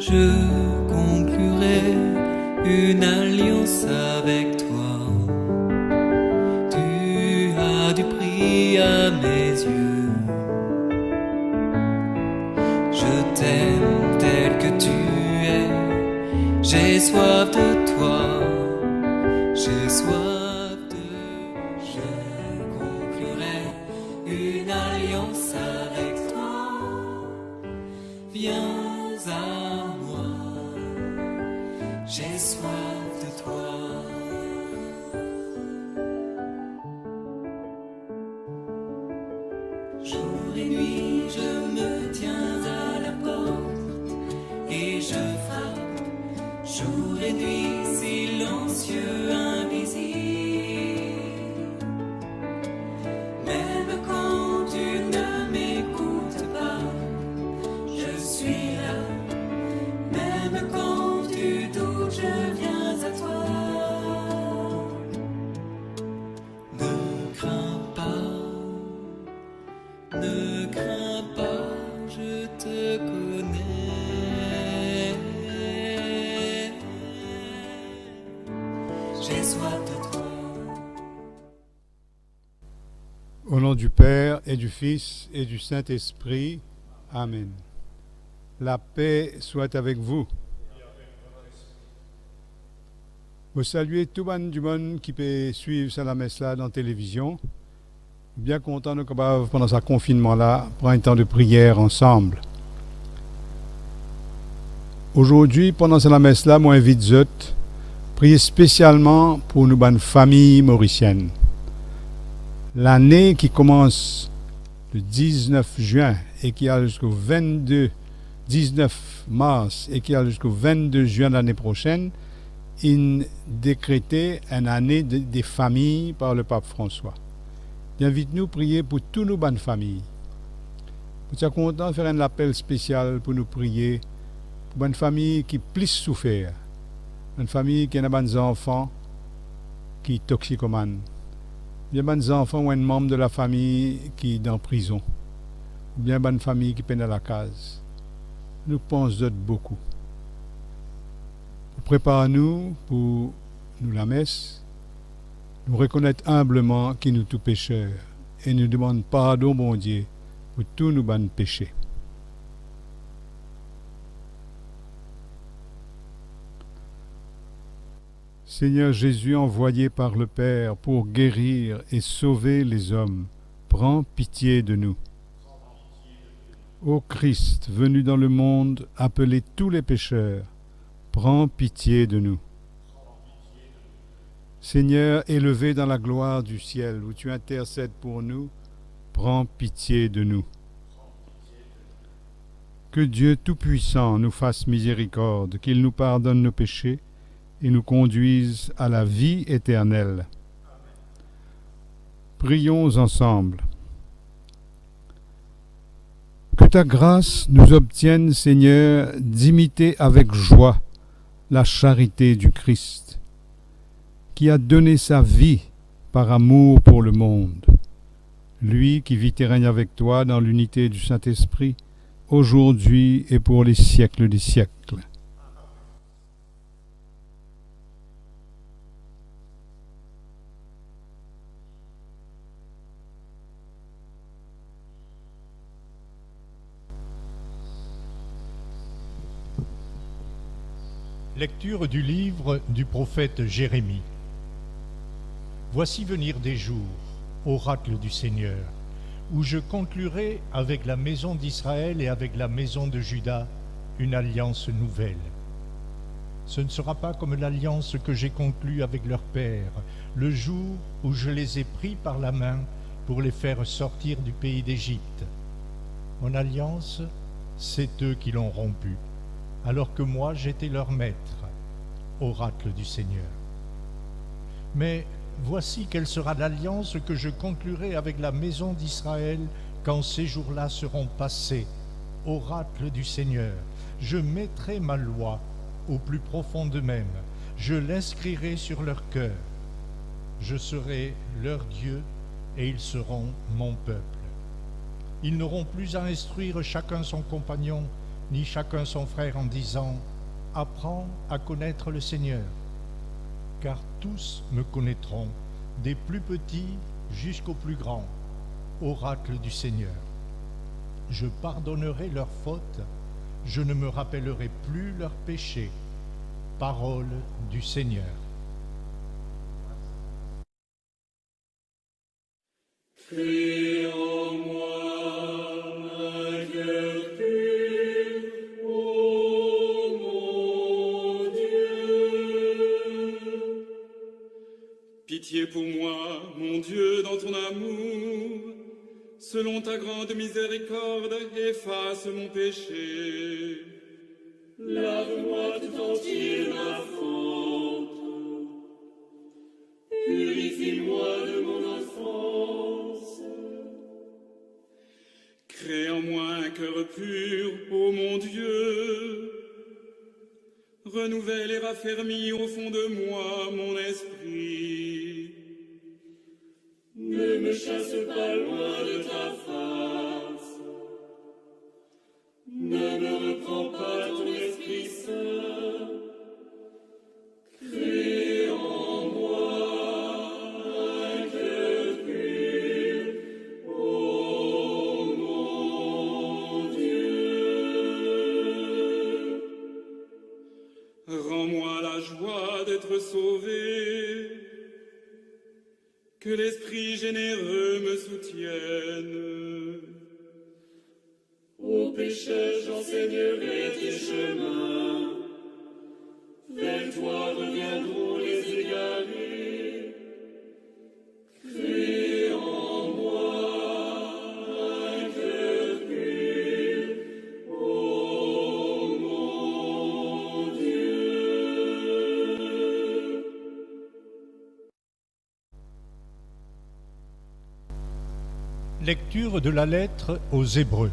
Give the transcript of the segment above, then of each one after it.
je conclurai une alliance avec toi. Tu as du prix à mes yeux. Je t'aime tel que tu es. J'ai soif de toi. J'ai soif de. Je conclurai une alliance avec toi. Viens à moi. J'ai soif de toi. Jour et nuit, je me tiens à la porte et je frappe. Jour et nuit, silencieux, invisible. Même quand tu ne m'écoutes pas, je suis là. Même quand tu doutes, je viens à toi. Ne crains pas, ne crains pas, je te connais. J'ai soif de toi. Au nom du Père et du Fils et du Saint-Esprit. Amen. La paix soit avec vous. Vous saluez tout le monde du monde qui peut suivre cette messe-là dans la télévision. Bien content de pouvoir, pendant ce confinement-là, prendre un temps de prière ensemble. Aujourd'hui, pendant cette messe-là, moi invite Zot, prier spécialement pour nous, bonne famille mauricienne. L'année qui commence le 19 juin et qui a jusqu'au 19 mars et qui a jusqu'au 22 juin l'année prochaine, il décrété une année des familles par le pape François. J'invite-nous à prier pour toutes nos bonnes familles. Nous sommes contents de faire un appel spécial pour nous prier pour bonnes familles qui plus souffert, une famille qui a des enfants qui sont toxicomanes, bien des enfants ou un membre de la famille qui est dans prison, ou bien bonne famille qui peine à la case. Nous pensons beaucoup. Prépare-nous pour nous la messe, nous reconnaître humblement qu'il nous tout pécheurs et nous demande pardon, bon Dieu, pour tous nos bonnes péchés. Seigneur Jésus, envoyé par le Père pour guérir et sauver les hommes, prends pitié de nous. Ô Christ, venu dans le monde, appeler tous les pécheurs, prends pitié de nous. Seigneur, élevé dans la gloire du ciel, où tu intercèdes pour nous, prends pitié de nous. Que Dieu Tout-Puissant nous fasse miséricorde, qu'il nous pardonne nos péchés et nous conduise à la vie éternelle. Prions ensemble. Que ta grâce nous obtienne, Seigneur, d'imiter avec joie la charité du Christ, qui a donné sa vie par amour pour le monde. Lui qui vit et règne avec toi dans l'unité du Saint-Esprit, aujourd'hui et pour les siècles des siècles. Lecture du livre du prophète Jérémie. Voici venir des jours, oracle du Seigneur, où je conclurai avec la maison d'Israël et avec la maison de Juda une alliance nouvelle. Ce ne sera pas comme l'alliance que j'ai conclue avec leur père, le jour où je les ai pris par la main pour les faire sortir du pays d'Égypte. Mon alliance, c'est eux qui l'ont rompue, alors que moi j'étais leur maître, oracle du Seigneur. Mais voici quelle sera l'alliance que je conclurai avec la maison d'Israël quand ces jours-là seront passés, oracle du Seigneur. Je mettrai ma loi au plus profond d'eux-mêmes, je l'inscrirai sur leur cœur. Je serai leur Dieu et ils seront mon peuple. Ils n'auront plus à instruire chacun son compagnon, ni chacun son frère en disant « Apprends à connaître le Seigneur », car tous me connaîtront, des plus petits jusqu'aux plus grands, oracle du Seigneur. Je pardonnerai leurs fautes, je ne me rappellerai plus leurs péchés. Parole du Seigneur. Crée en moi un cœur pur, ô mon Dieu. Pitié pour moi, mon Dieu, dans ton amour. Selon ta grande miséricorde, efface mon péché. Lave-moi tout entier de ma faute. Purifie-moi de mon offense. Crée en moi un cœur pur, ô mon Dieu. Renouvelle et raffermis au fond de moi mon esprit. Ne me chasse pas loin de ta face. Ne me reprends pas ton Esprit Saint. Crée en moi un cœur pur, ô mon Dieu. Rends-moi la joie d'être sauvé. Que l'Esprit généreux me soutienne. Aux pécheurs, j'enseignerai tes chemins. Vers toi reviendront les égarés. Crée en moi un cœur pur, ô mon Dieu. Lecture de la lettre aux Hébreux.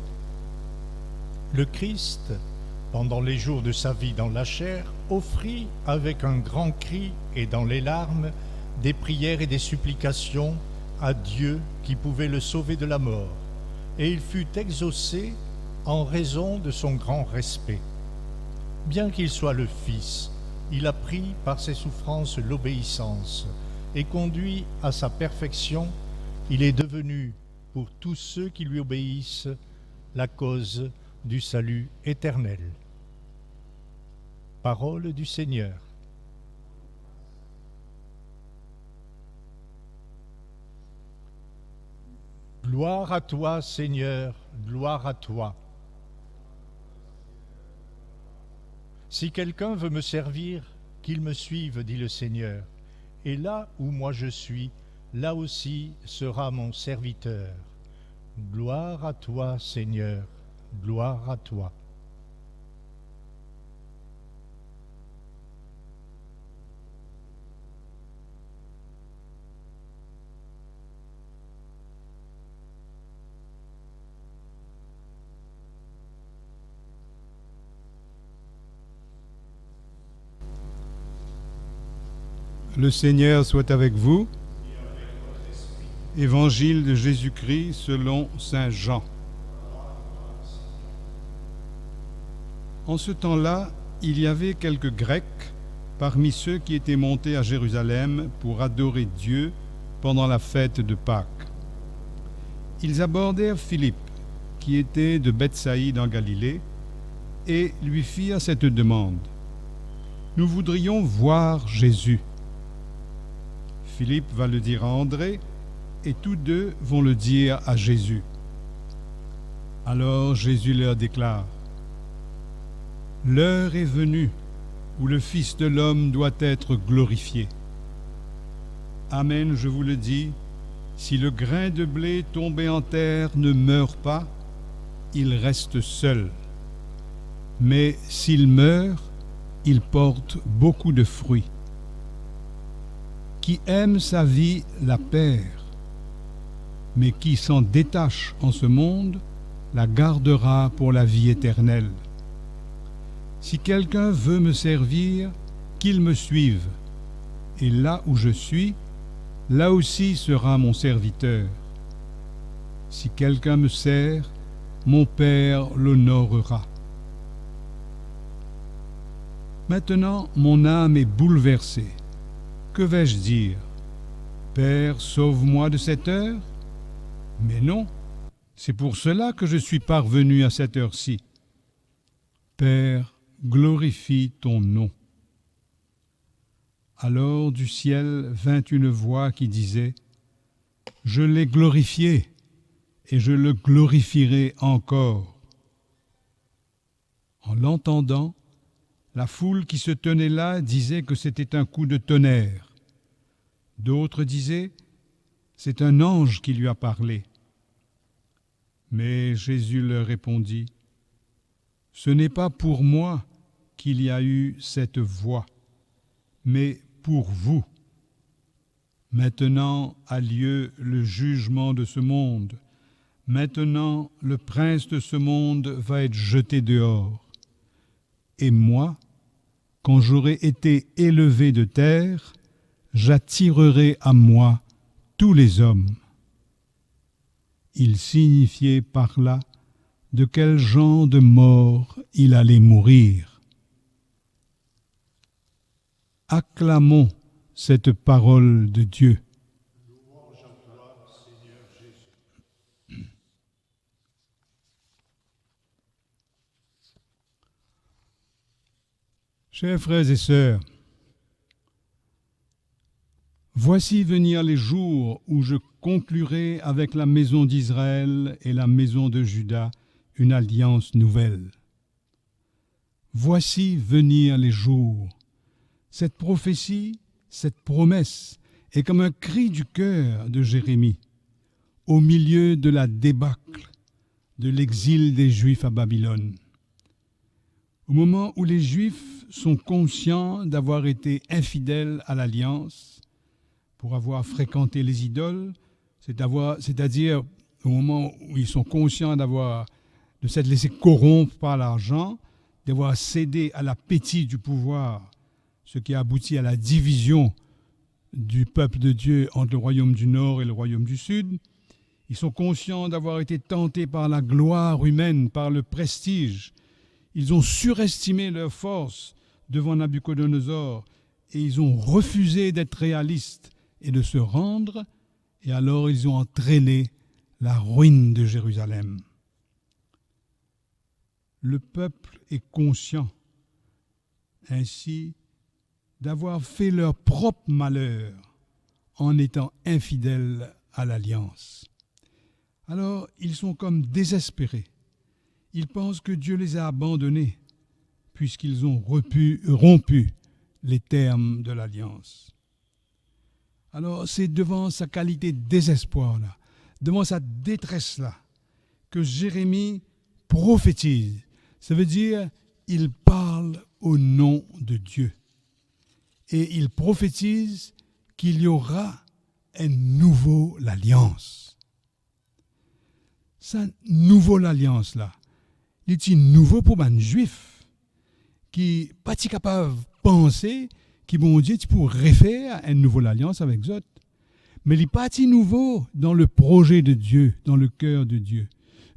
Le Christ, pendant les jours de sa vie dans la chair, offrit avec un grand cri et dans les larmes des prières et des supplications à Dieu qui pouvait le sauver de la mort, et il fut exaucé en raison de son grand respect. Bien qu'il soit le Fils, il a pris par ses souffrances l'obéissance, et conduit à sa perfection, il est devenu, pour tous ceux qui lui obéissent, la cause du salut éternel. Parole du Seigneur. Gloire à toi, Seigneur, gloire à toi. Si quelqu'un veut me servir, qu'il me suive, dit le Seigneur, et là où moi je suis, là aussi sera mon serviteur. Gloire à toi, Seigneur, gloire à toi. Le Seigneur soit avec vous. Évangile de Jésus-Christ selon saint Jean. En ce temps-là, il y avait quelques Grecs parmi ceux qui étaient montés à Jérusalem pour adorer Dieu pendant la fête de Pâques. Ils abordèrent Philippe, qui était de Bethsaïde en Galilée, et lui firent cette demande. « Nous voudrions voir Jésus. » Philippe va le dire à André, et tous deux vont le dire à Jésus. Alors Jésus leur déclare: « L'heure est venue où le Fils de l'homme doit être glorifié. Amen, je vous le dis, si le grain de blé tombé en terre ne meurt pas, il reste seul. Mais s'il meurt, il porte beaucoup de fruits. Qui aime sa vie la perd, mais qui s'en détache en ce monde la gardera pour la vie éternelle. Si quelqu'un veut me servir, qu'il me suive, et là où je suis, là aussi sera mon serviteur. Si quelqu'un me sert, mon Père l'honorera. Maintenant, mon âme est bouleversée. Que vais-je dire? Père, sauve-moi de cette heure? Mais non, c'est pour cela que je suis parvenu à cette heure-ci. Père, glorifie ton nom. Alors du ciel vint une voix qui disait, je l'ai glorifié et je le glorifierai encore. En l'entendant, la foule qui se tenait là disait que c'était un coup de tonnerre. D'autres disaient, c'est un ange qui lui a parlé. Mais Jésus leur répondit, ce n'est pas pour moi qu'il y a eu cette voix, mais pour vous. Maintenant a lieu le jugement de ce monde. Maintenant, le prince de ce monde va être jeté dehors. Et moi, quand j'aurai été élevé de terre, j'attirerai à moi tous les hommes. Il signifiait par là de quel genre de mort il allait mourir. Acclamons cette parole de Dieu. Louange à toi, Seigneur Jésus. Chers frères et sœurs, voici venir les jours où je conclurai avec la maison d'Israël et la maison de Juda une alliance nouvelle. Voici venir les jours. Cette prophétie, cette promesse est comme un cri du cœur de Jérémie au milieu de la débâcle de l'exil des Juifs à Babylone. Au moment où les Juifs sont conscients d'avoir été infidèles à l'alliance, pour avoir fréquenté les idoles, c'est-à-dire au moment où ils sont conscients de s'être laissés corrompre par l'argent, d'avoir cédé à l'appétit du pouvoir, ce qui a abouti à la division du peuple de Dieu entre le royaume du Nord et le royaume du Sud. Ils sont conscients d'avoir été tentés par la gloire humaine, par le prestige. Ils ont surestimé leur force devant Nabuchodonosor et ils ont refusé d'être réalistes et de se rendre, et alors ils ont entraîné la ruine de Jérusalem. Le peuple est conscient ainsi d'avoir fait leur propre malheur en étant infidèles à l'alliance. Alors ils sont comme désespérés. Ils pensent que Dieu les a abandonnés puisqu'ils ont rompu les termes de l'alliance. Alors c'est devant sa qualité de désespoir-là, devant sa détresse-là, que Jérémie prophétise. Ça veut dire il parle au nom de Dieu. Et il prophétise qu'il y aura un nouveau l'alliance. Ça, nouveau l'alliance là, il est nouveau pour les Juifs qui pas capable de penser qui bon Dieu tu pourrais faire une nouvelle alliance avec eux. Mais il n'est pas nouveau dans le projet de Dieu, dans le cœur de Dieu.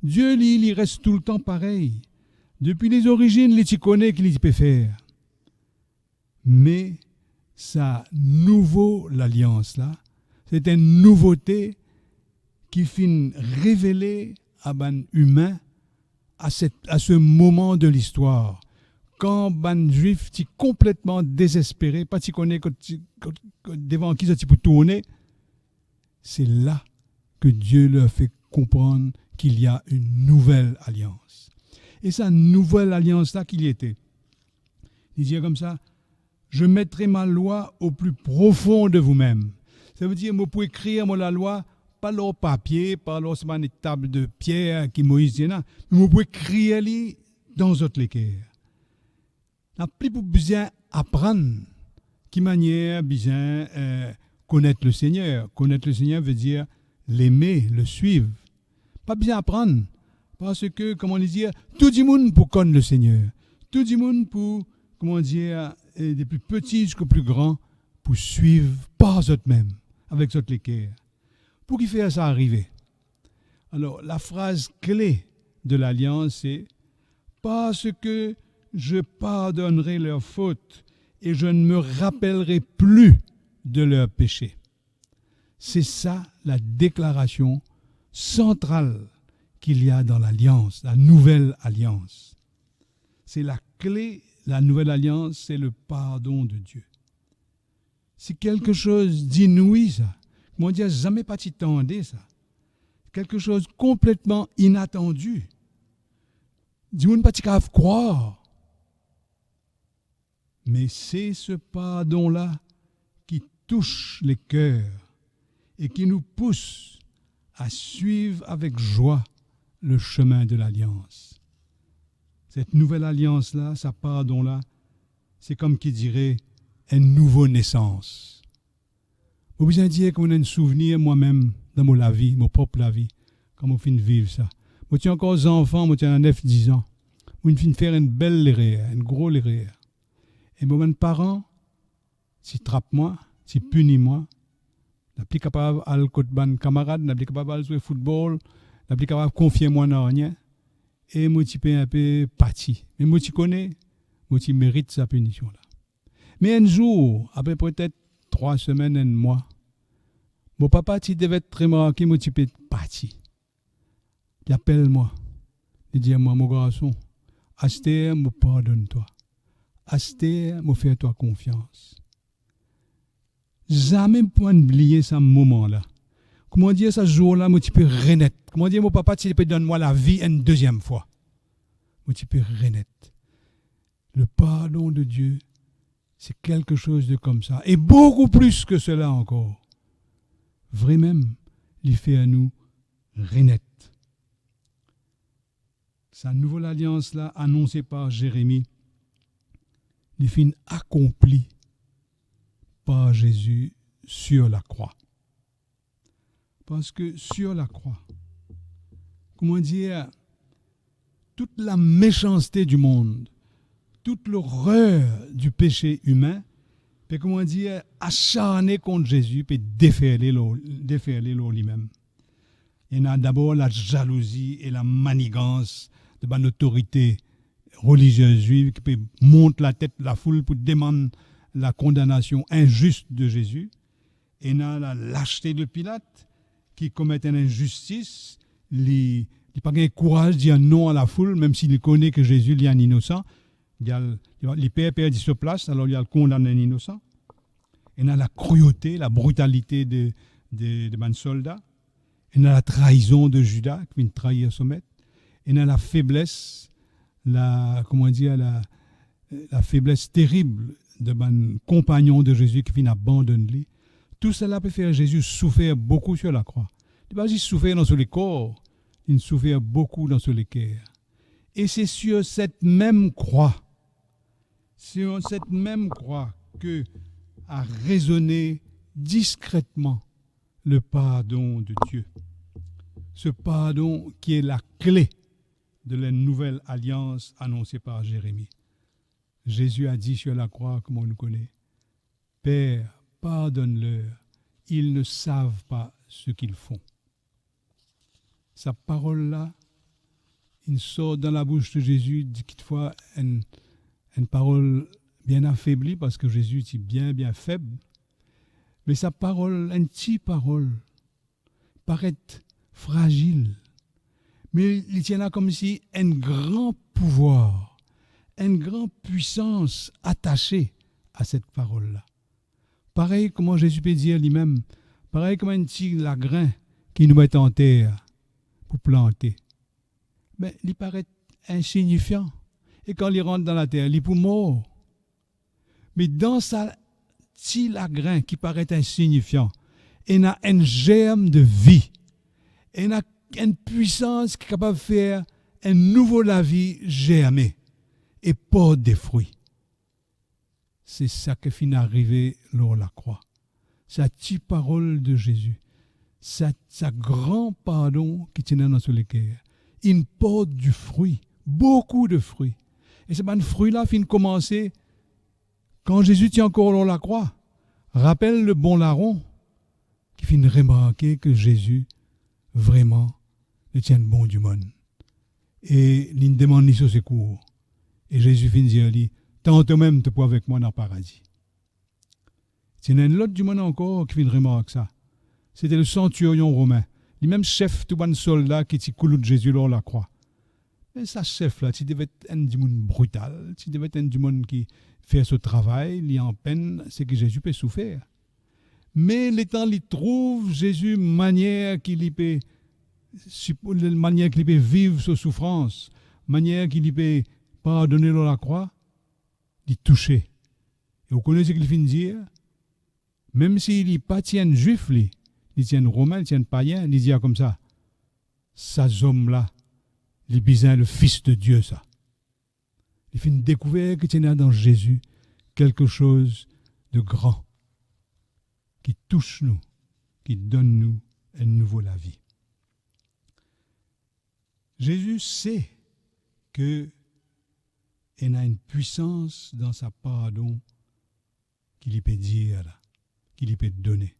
Dieu, lui, il reste tout le temps pareil. Depuis les origines, il connaît qu'il peut faire. Mais ça nouveau l'alliance là, c'est une nouveauté qui finit révéler à ban humain à ce moment de l'histoire. Quand ban juif est complètement désespéré, pas connaît devant qui ça peut tourner, c'est là que Dieu leur fait comprendre qu'il y a une nouvelle alliance. Et cette nouvelle alliance-là qu'il y était, il dit comme ça, je mettrai ma loi au plus profond de vous-mêmes. Ça veut dire, vous pouvez écrire la loi, pas leur papier, pas leur une table de pierre qui Moïse dit, mais vous pouvez écrire dans votre cœur. N'a plus besoin d'apprendre qui manière besoin connaître le Seigneur. Connaître le Seigneur veut dire l'aimer, le suivre. Pas besoin d'apprendre. Parce que, comment dire, tout le monde pour connaître le Seigneur. Tout le monde pour, comment dire, des plus petits jusqu'aux plus grands, pour suivre par eux-mêmes, avec votre cœur. Pour qu'il fasse ça arriver. Alors, la phrase clé de l'alliance, c'est parce que je pardonnerai leurs fautes et je ne me rappellerai plus de leurs péchés. C'est ça la déclaration centrale qu'il y a dans l'alliance, la nouvelle alliance. C'est la clé, la nouvelle alliance, c'est le pardon de Dieu. C'est quelque chose d'inouï, ça. Comment dire, jamais pas t'y ça. Quelque chose complètement inattendu. Dis-moi pas t'y croire. Mais c'est ce pardon-là qui touche les cœurs et qui nous pousse à suivre avec joie le chemin de l'alliance. Cette nouvelle alliance-là, ce pardon-là, c'est comme qui dirait une nouvelle naissance. Vous besoin dire qu'on a un souvenir moi-même dans mon vie, mon propre vie, quand on finit de vivre ça. Moi, tu es encore enfant, moi, tu as 9-10 ans. Moi, je finis de faire une belle erreur, une grosse erreur. Et moi, mes parents, s'ils trappent moi, s'ils punissent moi, je suis plus capable d'aller côté de camarade, je suis plus capable d'aller jouer au football, je suis plus capable de confier moi dans rien. Et moi, je suis un peu parti. Mais moi, tu connais, moi, tu mérites sa punition-là. Mais un jour, après peut-être 3 semaines, un mois, mon papa, tu devais être très marqué, moi, tu peux être parti. Il appelle-moi. Il dit à moi, mon garçon, Astère, me pardonne-toi. Astère, me fais-toi confiance. Jamais pour oublier ce moment-là. Comment dire, ce jour-là, moi, tu peux renaître. Comment dire, mon papa, tu peux donner moi la vie une deuxième fois. Moi, tu peux renaître. Le pardon de Dieu, c'est quelque chose de comme ça. Et beaucoup plus que cela encore. Vraiment, il fait à nous renaître. Sa nouvelle alliance-là, annoncée par Jérémie, il finit accomplie par Jésus sur la croix. Parce que sur la croix, comment dire, toute la méchanceté du monde, toute l'horreur du péché humain, peut, comment dire, acharner contre Jésus, peut déferler lui-même. Il y a d'abord la jalousie et la manigance de l'autorité religieuse juive qui peut monter la tête de la foule pour demander la condamnation injuste de Jésus. Et il y a la lâcheté de Pilate qui commet une injustice. Il n'a pas le courage de dire non à la foule, même s'il connaît que Jésus est un innocent. Il perd sur place, alors il a condamné un innocent. Il y a la cruauté, la brutalité de soldats. Il y a la trahison de Judas qui vient trahir son maître. Il y a la faiblesse, la faiblesse terrible de mon compagnon de Jésus qui vient abandonner. Tout cela peut faire Jésus souffrir beaucoup sur la croix. Il ne pas juste souffrir dans le corps, il souffrir beaucoup dans le cœur. Et c'est sur cette même croix que a résonné discrètement le pardon de Dieu. Ce pardon qui est la clé de la nouvelle alliance annoncée par Jérémie. Jésus a dit sur la croix, comme on nous connaît, « Père, pardonne-leur, ils ne savent pas ce qu'ils font. » Sa parole-là, il sort dans la bouche de Jésus, dit quelquefois une parole bien affaiblie, parce que Jésus est bien faible. Mais sa parole, une petite parole, paraît fragile. Mais il tient là comme si un grand pouvoir, une grande puissance attachée à cette parole-là. Pareil comment Jésus peut dire lui-même, pareil comme un petit grain qui nous met en terre pour planter. Mais il paraît insignifiant. Et quand il rentre dans la terre, il est pour mort. Mais dans sa petit grain qui paraît insignifiant, il y a un germe de vie. Il y a une puissance qui est capable de faire un nouveau la vie germer et porter des fruits. C'est ça qui finit d'arriver lors de la croix. Sa petite parole de Jésus, sa grand pardon qui tient dans le cœur. Il porte du fruit, beaucoup de fruits. Et ce fruit-là finit de commencer quand Jésus tient encore lors de la croix. Rappelle le bon larron qui finit de remarquer que Jésus, vraiment, le tient bon du monde. Et il demande ni son secours. Et Jésus fin dire lui, tantôt même te pour avec moi dans le paradis. C'est un autre du monde encore qui vient remarquer ça. C'était le centurion romain, le même chef tout bon soldat qui coulou de Jésus lors la croix. Mais ça chef là, tu devais être un du monde brutal, tu devais être un du monde qui fait ce travail, il est en peine, c'est que Jésus peut souffrir. Mais les temps il trouve Jésus manière qu'il peut vivre sa souffrance, manière qu'il peut pardonner dans la croix, il touché. Et vous connaissez ce qu'il finit de dire? Même s'il n'est pas tient juif, il tient romain, il tient païen, il dit comme ça. Ça homme-là, il est bien le Fils de Dieu, ça. Il finit de découvrir qu'il y a dans Jésus quelque chose de grand qui touche nous, qui donne nous un nouveau la vie. Jésus sait qu'il a une puissance dans sa pardon qu'il peut dire, là, qu'il peut donner.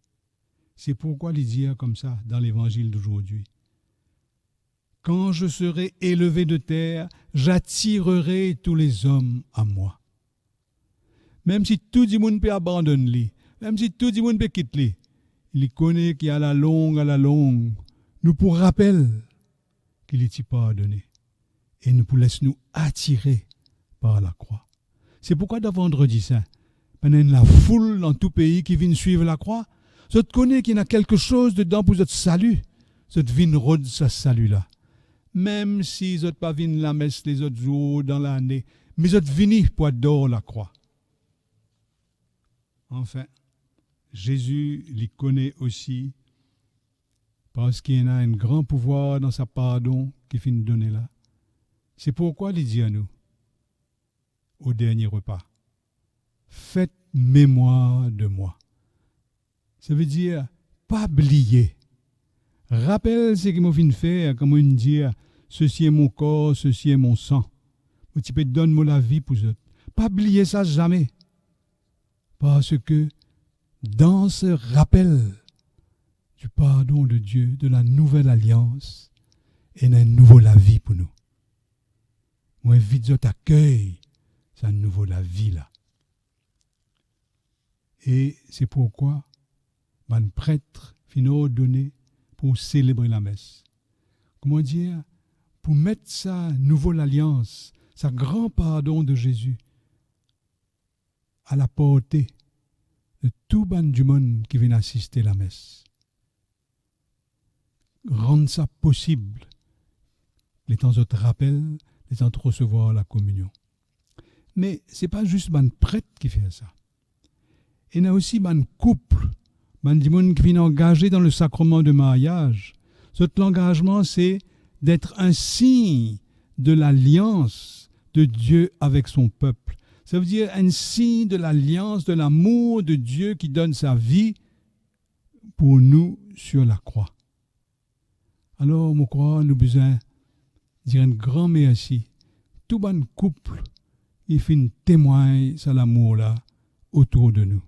C'est pourquoi il dit comme ça dans l'évangile d'aujourd'hui. Quand je serai élevé de terre, j'attirerai tous les hommes à moi. Même si tout le monde peut abandonner lui, même si tout le monde peut quitter lui, il connaît qu'à la longue, nous pour rappel qu'il est pardonné. Et nous pour laisser nous attirer par la croix. C'est pourquoi dans Vendredi Saint, pendant la foule dans tout pays qui vient suivre la croix, je connais qu'il y a quelque chose dedans pour votre salut. Je viens rôder ce salut-là. Même si je n'ai pas vu la messe les autres jours dans l'année, mais je viens pour adorer la croix. Enfin, Jésus les connaît aussi parce qu'il a un grand pouvoir dans sa pardon qu'il finit de donner là. C'est pourquoi il dit à nous, au dernier repas, faites mémoire de moi. Ça veut dire, pas oublier. Rappelle ce qu'il m'a fait faire, comme on dit, ceci est mon corps, ceci est mon sang. Tu peux donner la vie pour eux. Pas oublier ça jamais. Parce que dans ce rappel du pardon de Dieu, de la nouvelle alliance, il y a un nouveau la vie pour nous. Moi, vite, je t'accueille, c'est un nouveau la vie là. Et c'est pourquoi, un prêtre finit donné pour célébrer la messe. Comment dire? Pour mettre sa nouvelle alliance, sa grand pardon de Jésus à la portée de tout ban du monde qui vient assister à la messe. Rendre ça possible, les temps de rappel, les temps de recevoir la communion. Mais ce n'est pas juste un prêtre qui fait ça. Il y a aussi un couple, un du monde qui vient engagé dans le sacrement de mariage. Cet engagement, c'est d'être un signe de l'alliance de Dieu avec son peuple. Ça veut dire un signe de l'alliance, de l'amour de Dieu qui donne sa vie pour nous sur la croix. Alors, je crois, nous avons besoin de dire un grand merci. Tout bon couple, il fait un témoin sur l'amour-là autour de nous,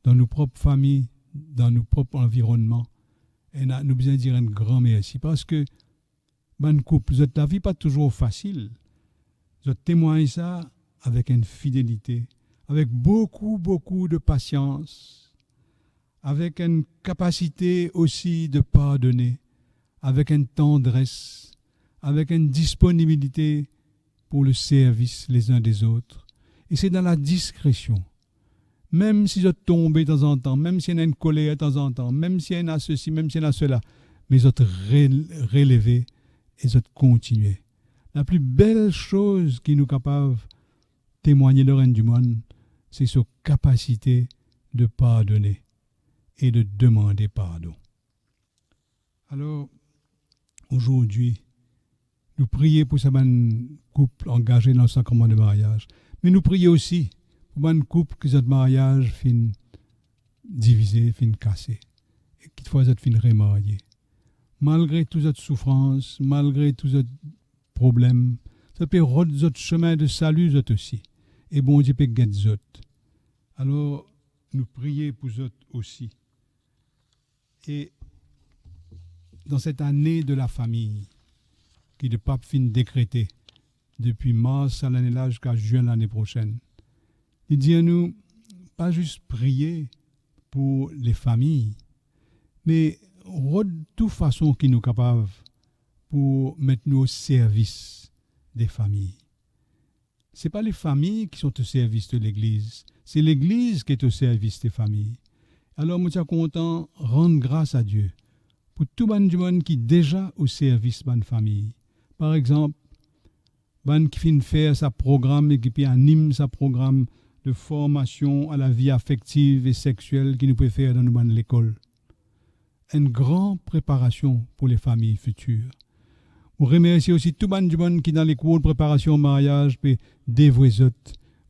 dans nos propres familles, dans nos propres environnements. Et nous avons besoin de dire un grand merci. Parce que, bon couple, la vie n'est pas toujours facile. Je témoigne ça avec une fidélité, avec beaucoup de patience, avec une capacité aussi de pardonner, avec une tendresse, avec une disponibilité pour le service les uns des autres. Et c'est dans la discrétion. Même si je tombe de temps en temps, même s'il y a une colère de temps en temps, même s'il y a ceci, même s'il y a cela, mais je relever et je continuer. La plus belle chose qui nous est capable de témoigner de règne du monde, c'est sa capacité de pardonner et de demander pardon. Alors, aujourd'hui, nous prions pour ce couple engagé dans le sacrement de mariage, mais nous prions aussi pour un couple que ce mariage fin divisé, fin cassé, et qu'il faut être fin remarié. Malgré toute cette souffrance, malgré tous ces problèmes, ça peut rendre notre chemin de salut aussi. Et bon Dieu peut guider les autres. Alors, nous prions pour eux aussi. Et dans cette année de la famille, qui le pape fin décrété depuis mars à l'année là jusqu'à juin l'année prochaine. Il dit à nous, pas juste prier pour les familles, mais de toute façon qui nous capables pour mettre nous au service des familles. Ce n'est pas les familles qui sont au service de l'Église, c'est l'Église qui est au service des familles. Alors, je suis content de rendre grâce à Dieu pour tout le monde qui est déjà au service de la famille. Par exemple, qui finit faire sa programme et qui anime sa programme de formation à la vie affective et sexuelle qui nous peut faire dans l'école. Une grande préparation pour les familles futures. On remercie aussi tout le monde qui dans les cours de préparation au mariage peut dévouer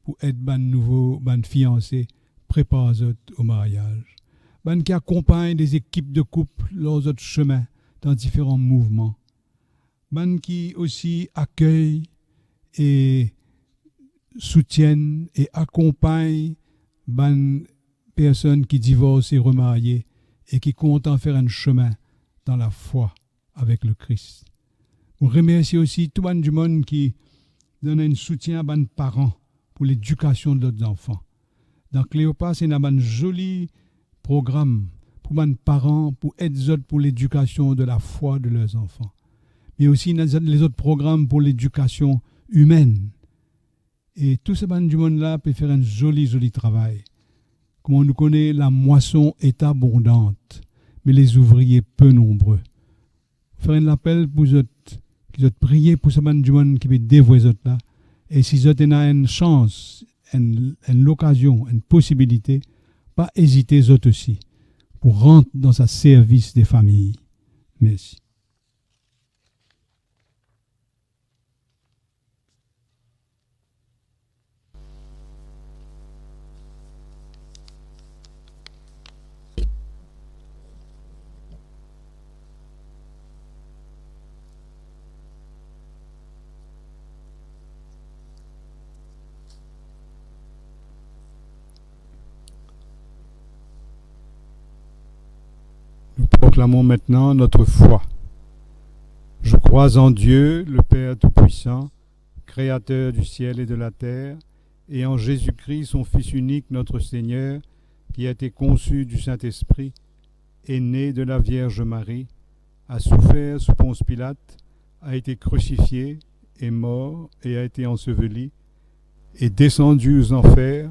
pour être nouveau fiancé, préparer au mariage. Qui accompagne des équipes de couple leurs autres chemins dans différents mouvements. Qui aussi accueille et soutiennent et accompagnent les personnes qui divorcent et remariées et qui comptent en faire un chemin dans la foi avec le Christ. On remercie aussi tout le monde qui donne un soutien à les parents pour l'éducation de leurs enfants. Dans Cléopas, c'est un joli programme pour les parents, pour aider pour l'éducation de la foi de leurs enfants. Mais aussi les autres programmes pour l'éducation humaine. Et tout ce monde-là peut faire un joli travail. Comme on nous connaît, la moisson est abondante, mais les ouvriers peu nombreux. Faire un appel pour eux, qui ont prié pour ce monde qui peut dévouer eux là. Et si vous avez une chance, l'occasion, une possibilité, pas hésiter eux aussi, pour rentrer dans ce service des familles. Merci. Nous proclamons maintenant notre foi. Je crois en Dieu, le Père Tout-Puissant, Créateur du ciel et de la terre, et en Jésus-Christ, son Fils unique, notre Seigneur, qui a été conçu du Saint-Esprit, est né de la Vierge Marie, a souffert sous Ponce Pilate, a été crucifié, est mort et a été enseveli, est descendu aux enfers,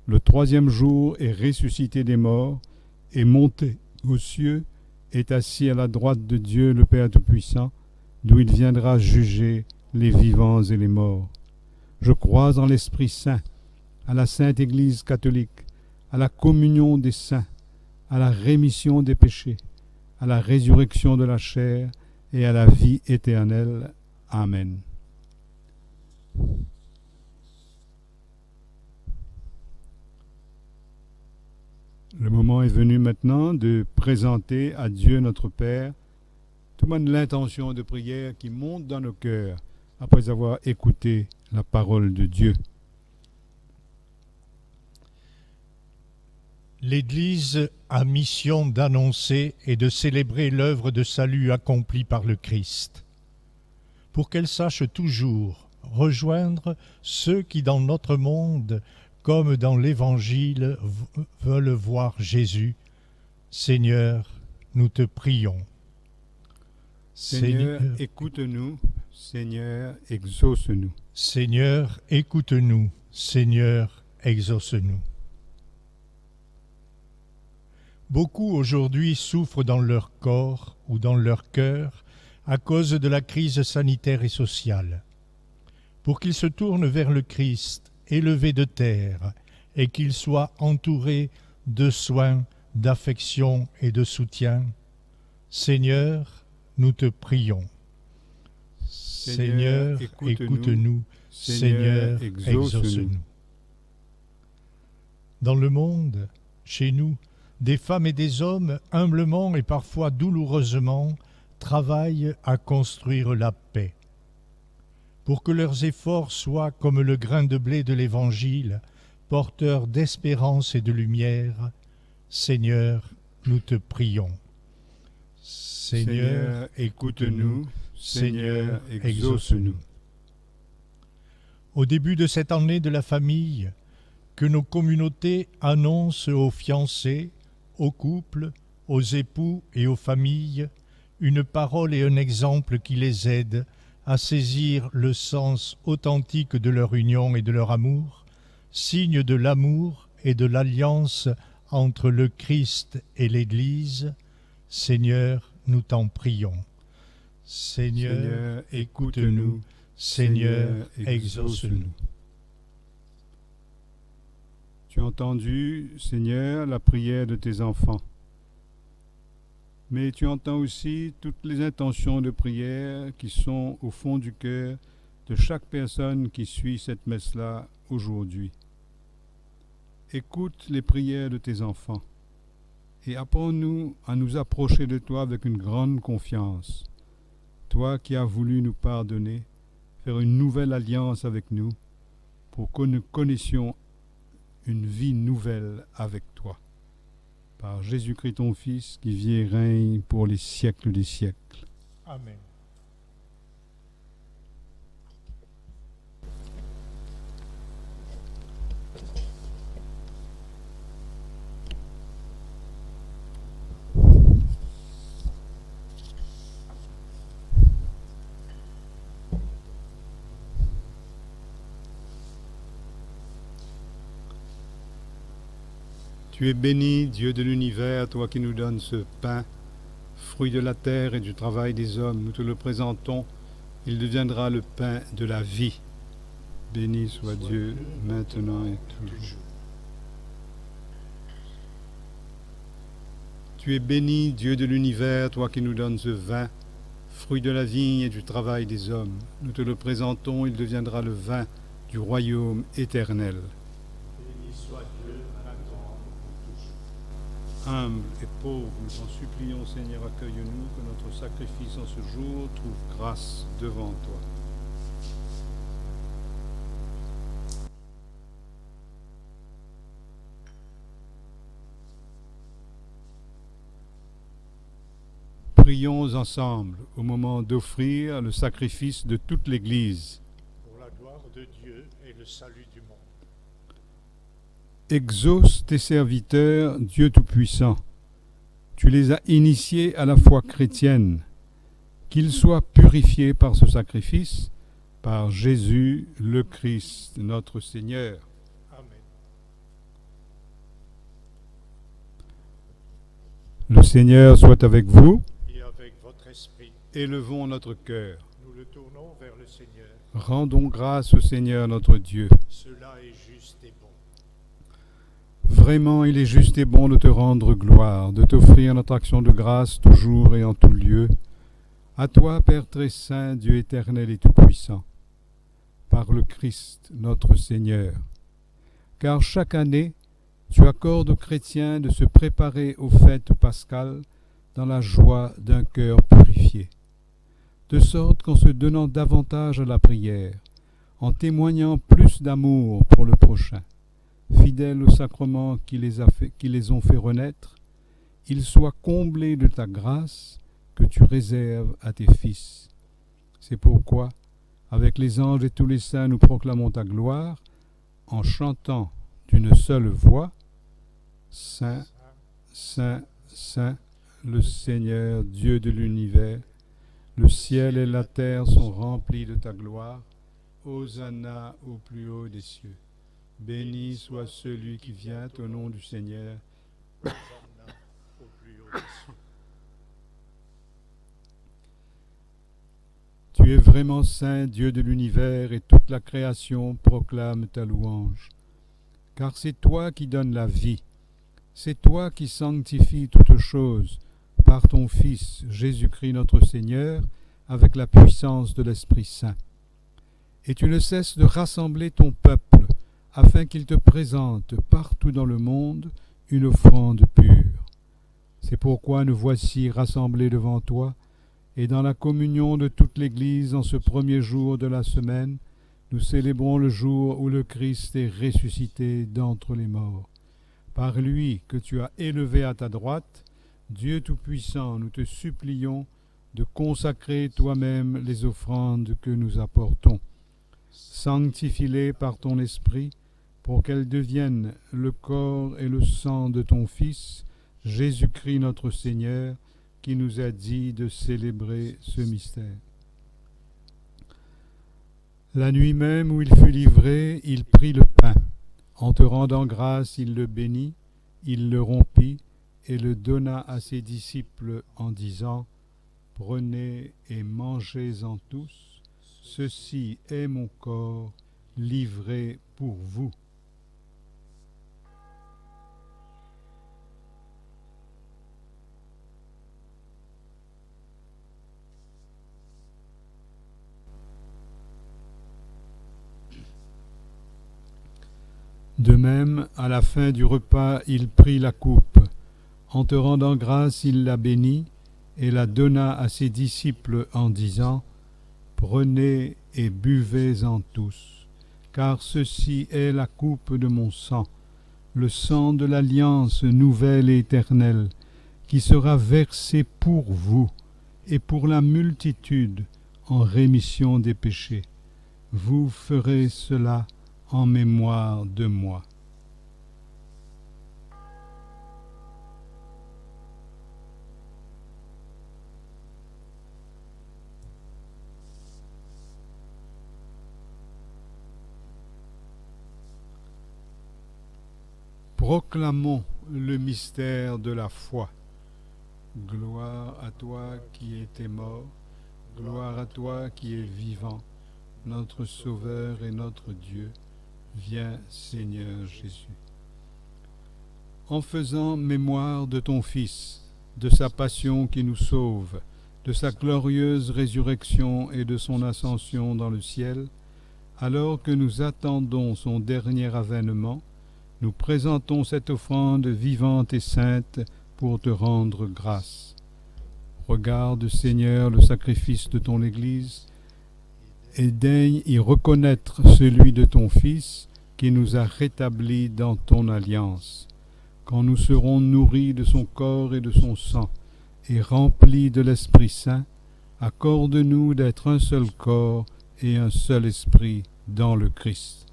le troisième jour est ressuscité des morts, est monté aux cieux, est assis à la droite de Dieu le Père Tout-Puissant, d'où il viendra juger les vivants et les morts. Je crois en l'Esprit Saint, à la Sainte Église catholique, à la communion des saints, à la rémission des péchés, à la résurrection de la chair et à la vie éternelle. Amen. Le moment est venu maintenant de présenter à Dieu notre Père toute l'intention de prière qui monte dans nos cœurs après avoir écouté la parole de Dieu. L'Église a mission d'annoncer et de célébrer l'œuvre de salut accomplie par le Christ, pour qu'elle sache toujours rejoindre ceux qui dans notre monde comme dans l'Évangile, veulent voir Jésus. Seigneur, nous te prions. Seigneur, écoute-nous. Seigneur, exauce-nous. Seigneur, écoute-nous. Seigneur, exauce-nous. Beaucoup aujourd'hui souffrent dans leur corps ou dans leur cœur à cause de la crise sanitaire et sociale. Pour qu'ils se tournent vers le Christ, élevé de terre, et qu'il soit entouré de soins, d'affection et de soutien. Seigneur, nous te prions. Seigneur, écoute-nous. Seigneur, exauce-nous. Dans le monde, chez nous, des femmes et des hommes, humblement et parfois douloureusement, travaillent à construire la paix. Pour que leurs efforts soient comme le grain de blé de l'Évangile, porteurs d'espérance et de lumière, Seigneur, nous te prions. Seigneur, écoute-nous. Seigneur, exauce-nous. Au début de cette année de la famille, que nos communautés annoncent aux fiancés, aux couples, aux époux et aux familles une parole et un exemple qui les aident à saisir le sens authentique de leur union et de leur amour, signe de l'amour et de l'alliance entre le Christ et l'Église. Seigneur, nous t'en prions. Seigneur, écoute-nous. Seigneur, exauce-nous. Tu as entendu, Seigneur, la prière de tes enfants. Mais tu entends aussi toutes les intentions de prière qui sont au fond du cœur de chaque personne qui suit cette messe-là aujourd'hui. Écoute les prières de tes enfants et apprends-nous à nous approcher de toi avec une grande confiance. Toi qui as voulu nous pardonner, faire une nouvelle alliance avec nous pour que nous connaissions une vie nouvelle avec toi. Par Jésus-Christ ton Fils qui vit et règne pour les siècles des siècles. Amen. Tu es béni, Dieu de l'univers, toi qui nous donnes ce pain, fruit de la terre et du travail des hommes. Nous te le présentons, il deviendra le pain de la vie. Béni soit Dieu, maintenant et toujours. Tu es béni, Dieu de l'univers, toi qui nous donnes ce vin, fruit de la vigne et du travail des hommes. Nous te le présentons, il deviendra le vin du royaume éternel. Béni soit Dieu, maintenant et toujours. Humble et pauvre, nous t'en supplions, Seigneur, accueille-nous, que notre sacrifice en ce jour trouve grâce devant toi. Prions ensemble au moment d'offrir le sacrifice de toute l'Église. Pour la gloire de Dieu et le salut du monde. Exauce tes serviteurs, Dieu Tout-Puissant. Tu les as initiés à la foi chrétienne. Qu'ils soient purifiés par ce sacrifice, par Jésus le Christ, notre Seigneur. Amen. Le Seigneur soit avec vous. Et avec votre esprit, Élevons notre cœur. nous le tournons vers le Seigneur. Rendons grâce au Seigneur notre Dieu. Cela est juste et bon. Vraiment, il est juste et bon de te rendre gloire, de t'offrir notre action de grâce toujours et en tout lieu. À toi, Père très saint, Dieu éternel et tout-puissant, par le Christ, notre Seigneur. Car chaque année, tu accordes aux chrétiens de se préparer aux fêtes pascales dans la joie d'un cœur purifié, de sorte qu'en se donnant davantage à la prière, en témoignant plus d'amour pour le prochain, fidèles aux sacrements qui les ont fait renaître, ils soient comblés de ta grâce que tu réserves à tes fils. C'est pourquoi, avec les anges et tous les saints, nous proclamons ta gloire, en chantant d'une seule voix, Saint, Saint, Saint, le Seigneur, Dieu de l'univers, le ciel et la terre sont remplis de ta gloire. Hosanna au plus haut des cieux. Béni soit celui qui vient au nom du Seigneur. Hosanna au plus haut des cieux. Tu es vraiment saint, Dieu de l'univers, et toute la création proclame ta louange. Car c'est toi qui donnes la vie, c'est toi qui sanctifies toutes choses par ton Fils, Jésus-Christ notre Seigneur, avec la puissance de l'Esprit Saint. Et tu ne cesses de rassembler ton peuple, afin qu'il te présente partout dans le monde une offrande pure. C'est pourquoi nous voici rassemblés devant toi, et dans la communion de toute l'Église en ce premier jour de la semaine, nous célébrons le jour où le Christ est ressuscité d'entre les morts. Par lui que tu as élevé à ta droite, Dieu Tout-Puissant, nous te supplions de consacrer toi-même les offrandes que nous apportons, Sanctifie-les par ton esprit, pour qu'elles deviennent le corps et le sang de ton Fils, Jésus-Christ notre Seigneur, qui nous a dit de célébrer ce mystère. La nuit même où il fut livré, il prit le pain. En te rendant grâce, il le bénit, il le rompit et le donna à ses disciples en disant : « Prenez et mangez-en tous, ceci est mon corps livré pour vous. » De même, à la fin du repas, il prit la coupe. En te rendant grâce, il la bénit et la donna à ses disciples en disant : « Prenez et buvez-en tous, car ceci est la coupe de mon sang, le sang de l'alliance nouvelle et éternelle, qui sera versé pour vous et pour la multitude en rémission des péchés. Vous ferez cela en mémoire de moi. » Proclamons le mystère de la foi. Gloire à toi qui étais mort, gloire à toi qui es vivant, notre Sauveur et notre Dieu. Viens, Seigneur Jésus. En faisant mémoire de ton Fils, de sa passion qui nous sauve, de sa glorieuse résurrection et de son ascension dans le ciel, alors que nous attendons son dernier avènement, nous présentons cette offrande vivante et sainte pour te rendre grâce. Regarde, Seigneur, le sacrifice de ton Église, et daigne y reconnaître celui de ton Fils qui nous a rétablis dans ton alliance. Quand nous serons nourris de son corps et de son sang et remplis de l'Esprit Saint, accorde-nous d'être un seul corps et un seul esprit dans le Christ.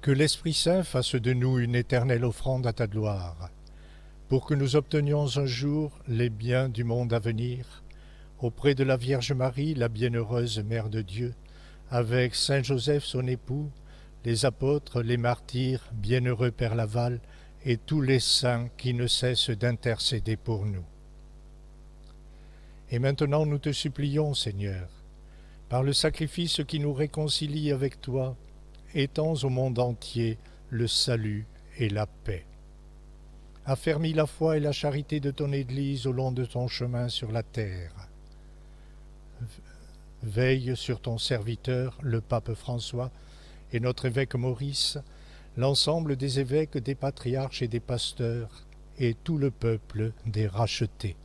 Que l'Esprit Saint fasse de nous une éternelle offrande à ta gloire, pour que nous obtenions un jour les biens du monde à venir, auprès de la Vierge Marie, la bienheureuse Mère de Dieu, avec Saint Joseph son époux, les apôtres, les martyrs, bienheureux Père Laval, et tous les saints qui ne cessent d'intercéder pour nous. Et maintenant nous te supplions, Seigneur, par le sacrifice qui nous réconcilie avec toi, étends au monde entier le salut et la paix. Affermis la foi et la charité de ton Église au long de ton chemin sur la terre. Veille sur ton serviteur, le pape François, et notre évêque Maurice, l'ensemble des évêques, des patriarches et des pasteurs, et tout le peuple des rachetés.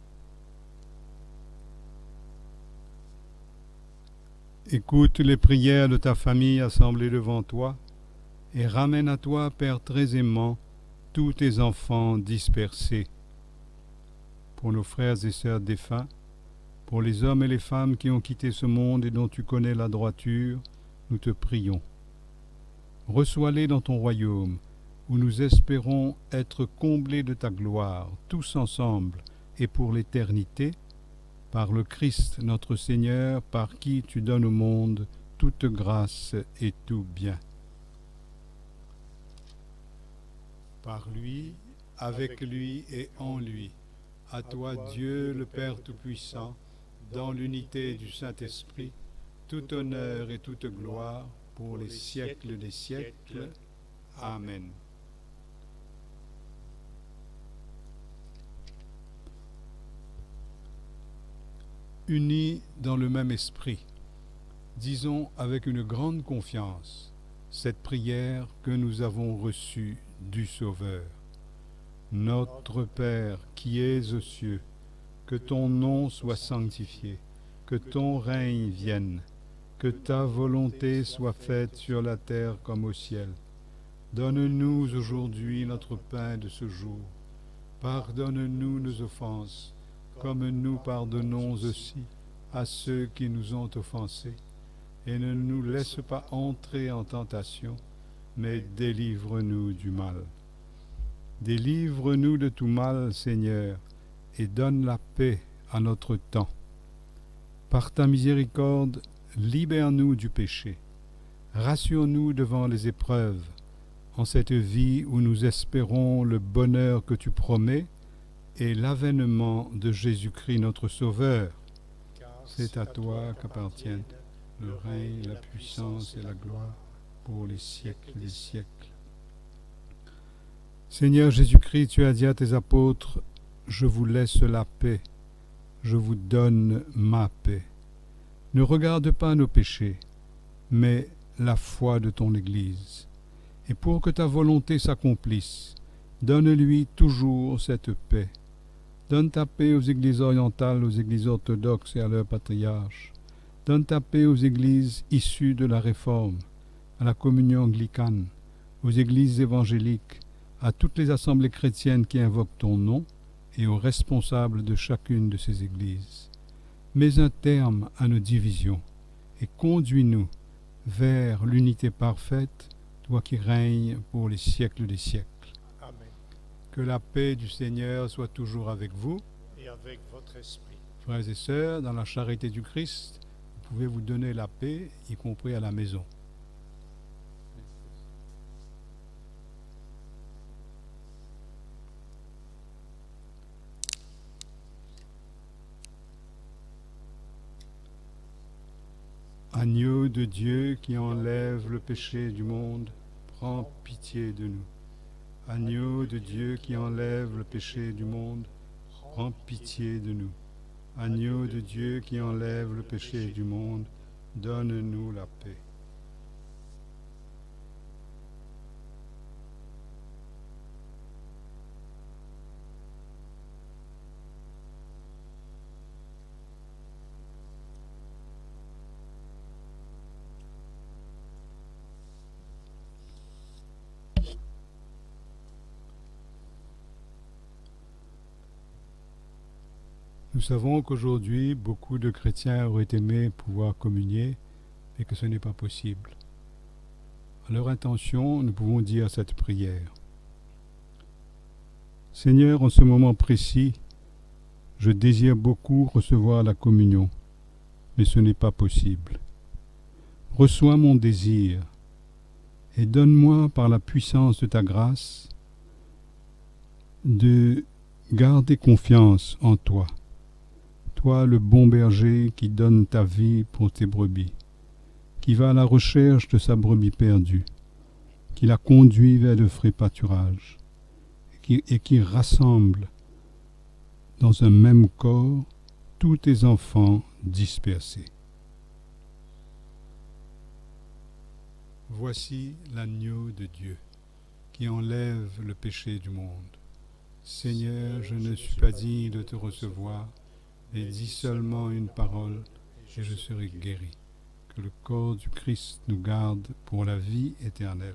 Écoute les prières de ta famille assemblée devant toi, et ramène à toi, Père très aimant, tous tes enfants dispersés. Pour nos frères et sœurs défunts, pour les hommes et les femmes qui ont quitté ce monde et dont tu connais la droiture, nous te prions. Reçois-les dans ton royaume, où nous espérons être comblés de ta gloire, tous ensemble et pour l'éternité, par le Christ notre Seigneur, par qui tu donnes au monde toute grâce et tout bien. Par lui, avec lui et en lui, à toi Dieu le Père Tout-Puissant, dans l'unité du Saint-Esprit, tout honneur et toute gloire pour les siècles des siècles. Amen. Unis dans le même esprit, disons avec une grande confiance cette prière que nous avons reçue du Sauveur. Notre Père qui es aux cieux, que ton nom soit sanctifié, que ton règne vienne, que ta volonté soit faite sur la terre comme au ciel. Donne-nous aujourd'hui notre pain de ce jour. Pardonne-nous nos offenses, comme nous pardonnons aussi à ceux qui nous ont offensés, et ne nous laisse pas entrer en tentation, mais délivre-nous du mal. Délivre-nous de tout mal, Seigneur, et donne la paix à notre temps. Par ta miséricorde, libère-nous du péché. Rassure-nous devant les épreuves, en cette vie où nous espérons le bonheur que tu promets et l'avènement de Jésus-Christ notre Sauveur. C'est à toi qu'appartiennent le règne, la puissance et la gloire pour les siècles des siècles. Seigneur Jésus-Christ, tu as dit à tes apôtres, « Je vous laisse la paix, je vous donne ma paix. » Ne regarde pas nos péchés, mais la foi de ton Église. Et pour que ta volonté s'accomplisse, donne-lui toujours cette paix. Donne ta paix aux églises orientales, aux églises orthodoxes et à leurs patriarches. Donne ta paix aux églises issues de la Réforme, à la communion anglicane, aux églises évangéliques, à toutes les assemblées chrétiennes qui invoquent ton nom et aux responsables de chacune de ces églises. Mets un terme à nos divisions et conduis-nous vers l'unité parfaite, toi qui règnes pour les siècles des siècles. Amen. Que la paix du Seigneur soit toujours avec vous. Et avec votre esprit. Frères et sœurs, dans la charité du Christ, vous pouvez vous donner la paix, y compris à la maison. Agneau de Dieu qui enlève le péché du monde, prends pitié de nous. Agneau de Dieu qui enlève le péché du monde, prends pitié de nous. Agneau de Dieu qui enlève le péché du monde, donne-nous la paix. Nous savons qu'aujourd'hui, beaucoup de chrétiens auraient aimé pouvoir communier, et que ce n'est pas possible. À leur intention, nous pouvons dire cette prière. Seigneur, en ce moment précis, je désire beaucoup recevoir la communion, mais ce n'est pas possible. Reçois mon désir et donne-moi par la puissance de ta grâce de garder confiance en toi. Toi, le bon berger qui donne ta vie pour tes brebis, qui va à la recherche de sa brebis perdue, qui la conduit vers de frais pâturages, et qui rassemble dans un même corps tous tes enfants dispersés. Voici l'agneau de Dieu qui enlève le péché du monde. Seigneur, je ne suis pas digne de te recevoir, mais dis seulement une parole et je serai guéri. Que le corps du Christ nous garde pour la vie éternelle.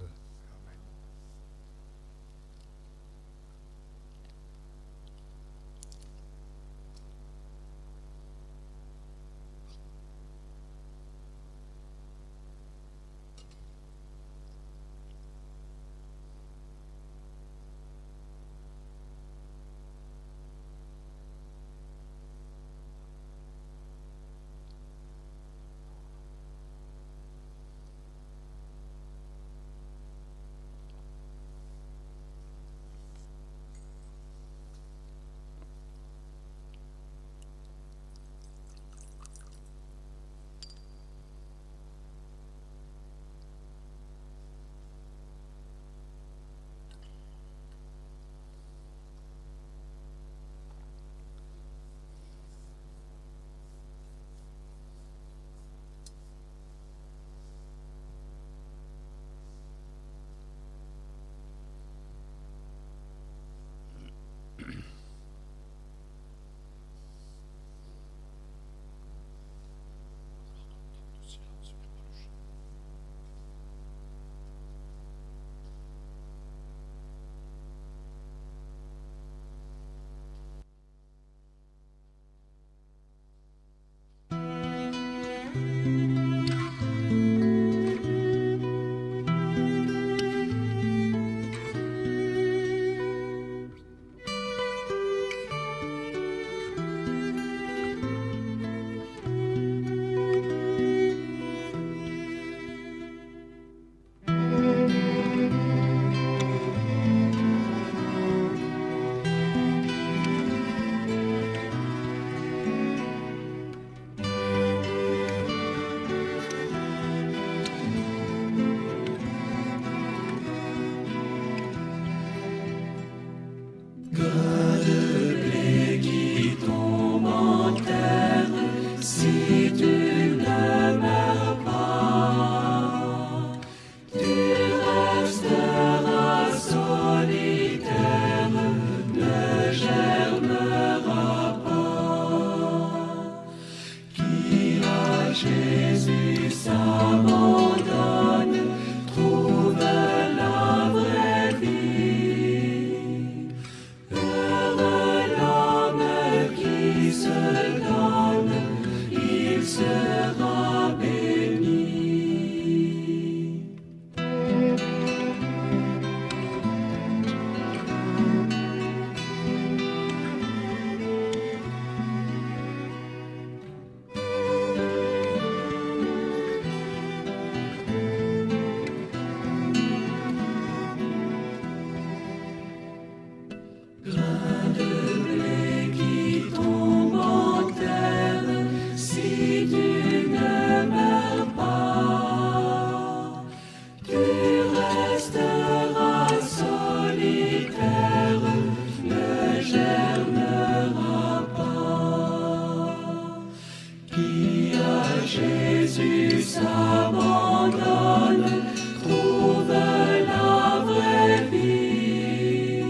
s'abandonne trouve la vraie vie.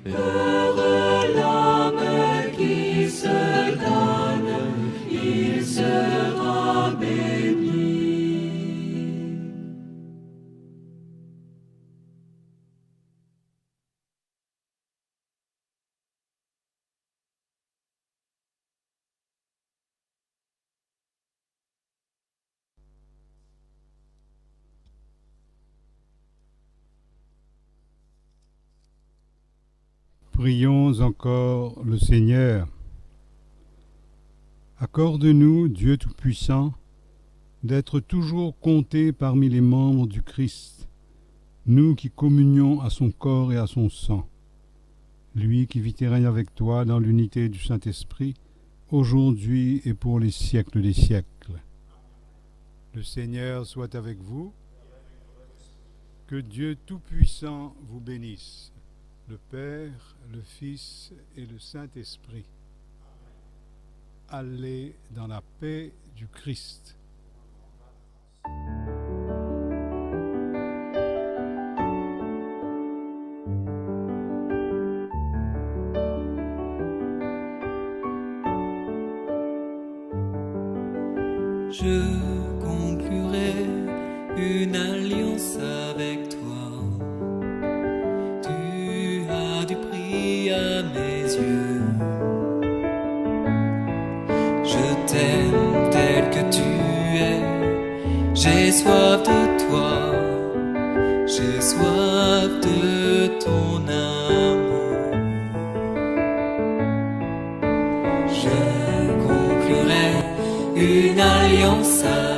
Heureux l'homme qui se donne, il sera béni. Prions encore le Seigneur. Accorde-nous, Dieu Tout-Puissant, d'être toujours comptés parmi les membres du Christ, nous qui communions à son corps et à son sang. Lui qui vit et règne avec toi dans l'unité du Saint-Esprit, aujourd'hui et pour les siècles des siècles. Le Seigneur soit avec vous. Que Dieu Tout-Puissant vous bénisse, le Père, le Fils et le Saint-Esprit. Allez dans la paix du Christ. Je conclurai une alliance avec toi. Tu as du prix à mes yeux. Je t'aime tel que tu es. J'ai soif de toi. J'ai soif de ton amour. Je conclurai une alliance avec toi.